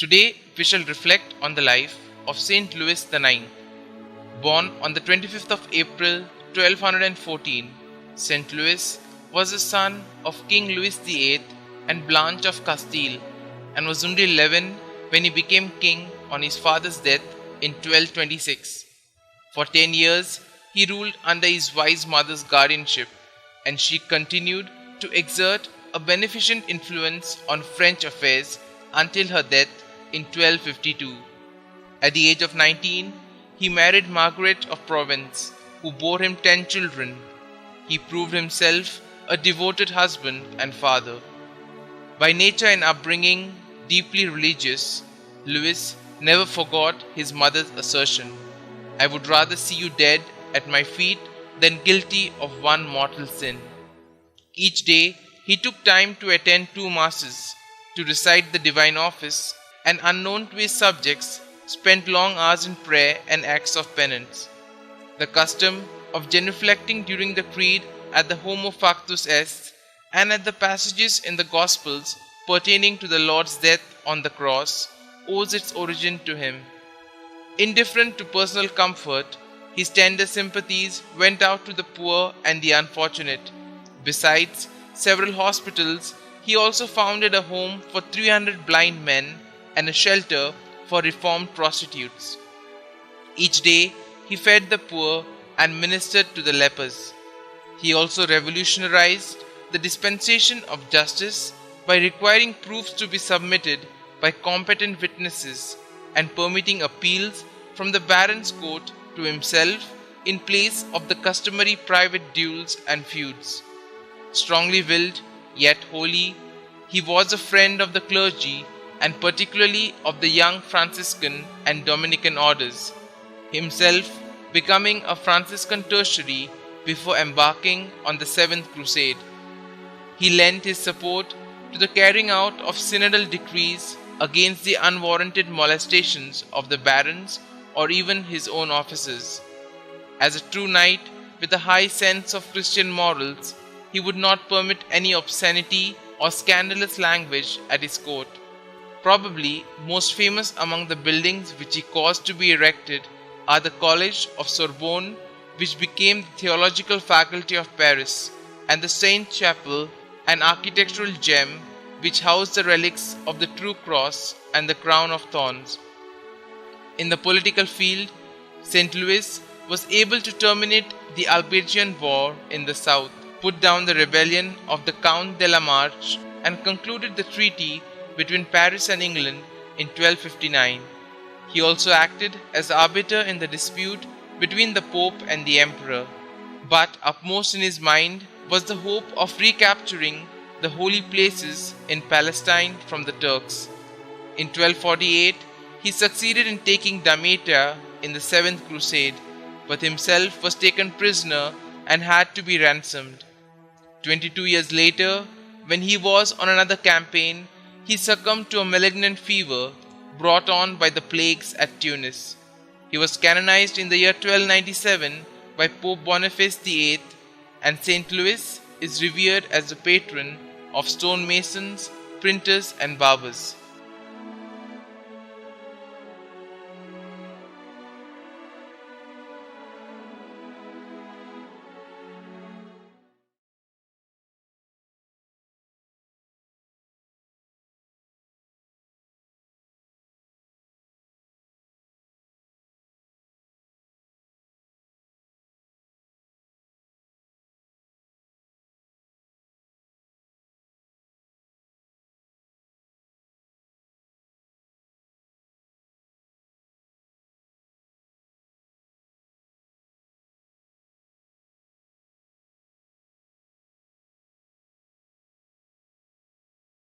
Today we shall reflect on the life of Saint Louis IX. Born on the 25th of April 1214, Saint Louis was the son of King Louis VIII and Blanche of Castile, and was only 11 when he became king on his father's death in 1226. For 10 years he ruled under his wise mother's guardianship, and she continued to exert a beneficent influence on French affairs until her death in 1252. At the age of 19, he married Margaret of Provence, who bore him 10 children. He proved himself a devoted husband and father. By nature and upbringing deeply religious, Louis never forgot his mother's assertion, "I would rather see you dead at my feet than guilty of one mortal sin." Each day he took time to attend 2 masses, to recite the divine office, and unknown to his subjects, spent long hours in prayer and acts of penance. The custom of genuflecting during the creed at the Homo Factus Est and at the passages in the Gospels pertaining to the Lord's death on the cross owes its origin to him. Indifferent to personal comfort, his tender sympathies went out to the poor and the unfortunate. Besides several hospitals, he also founded a home for 300 blind men and a shelter for reformed prostitutes. Each day he fed the poor and ministered to the lepers. He also revolutionized the dispensation of justice by requiring proofs to be submitted by competent witnesses and permitting appeals from the baron's court to himself in place of the customary private duels and feuds. Strongly willed, yet holy, he was a friend of the clergy and particularly of the young Franciscan and Dominican orders, himself becoming a Franciscan tertiary before embarking on the 7th Crusade. He lent his support to the carrying out of synodal decrees against the unwarranted molestations of the barons or even his own officers. As a true knight with a high sense of Christian morals, he would not permit any obscenity or scandalous language at his court. Probably most famous among the buildings which he caused to be erected are the College of Sorbonne, which became the theological faculty of Paris, and the Saint Chapel, an architectural gem which housed the relics of the true cross and the crown of thorns. In the political field, Saint Louis was able to terminate the Albigensian War in the south, put down the rebellion of the Count de la Marche, and concluded the treaty between Paris and England in 1259. He also acted as arbiter in the dispute between the Pope and the Emperor. But upmost in his mind was the hope of recapturing the holy places in Palestine from the Turks. In 1248, he succeeded in taking Damietta in the 7th Crusade, but himself was taken prisoner and had to be ransomed. 22 years later, when he was on another campaign, he succumbed to a malignant fever brought on by the plagues at Tunis. He was canonized in the year 1297 by Pope Boniface VIII, and Saint Louis is revered as the patron of stonemasons, printers and barbers.